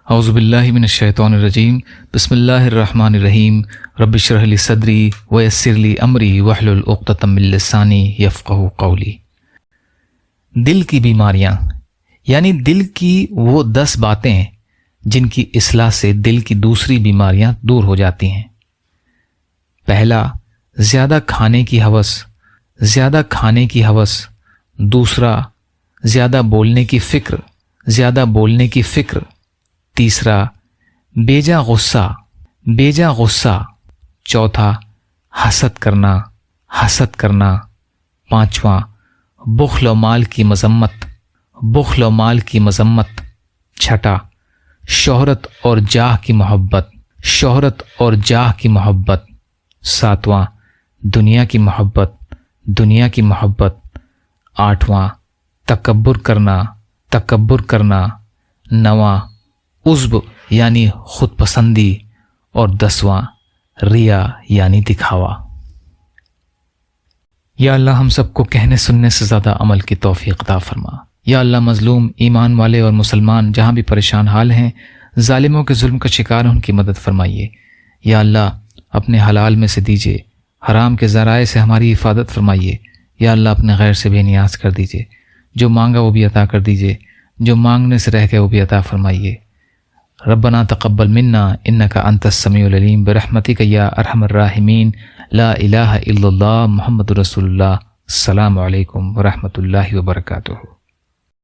اعوذ باللہ من الشیطان الرجیم بسم اللہ الرحمن الرحیم رب اشرح لی صدری ویسر لی امری واحلل عقدۃ من لسانی یفقہوا قولی۔ دل کی بیماریاں یعنی دل کی وہ 10 باتیں جن کی اصلاح سے دل کی دوسری بیماریاں دور ہو جاتی ہیں۔ پہلا، زیادہ کھانے کی ہوس۔ دوسرا، زیادہ بولنے کی فکر۔ تیسرا، بیجا غصہ۔ چوتھا، حسد کرنا۔ پانچواں، بخل و مال کی مذمت۔ چھٹا، شہرت اور جاہ کی محبت۔ ساتواں، دنیا کی محبت۔ آٹھواں، تکبر کرنا۔ نواں، عجب یعنی خود پسندی۔ اور 10واں، ریا یعنی دکھاوا۔ یا اللہ ہم سب کو کہنے سننے سے زیادہ عمل کی توفیق عطا فرما۔ یا اللہ مظلوم ایمان والے اور مسلمان جہاں بھی پریشان حال ہیں، ظالموں کے ظلم کا شکار ہیں، ان کی مدد فرمائیے۔ یا اللہ اپنے حلال میں سے دیجیے، حرام کے ذرائع سے ہماری حفاظت فرمائیے۔ یا اللہ اپنے غیر سے بے نیاز کر دیجیے، جو مانگا وہ بھی عطا کر دیجیے، جو مانگنے سے رہ گئے وہ بھی عطا فرمائیے۔ ربنا تقبل منا انک انت السمیع العلیم برحمتک یا ارحم الراحمین۔ لا الہ الا اللہ محمد رسول اللہ۔ السلام علیکم ورحمۃ اللہ وبرکاتہ۔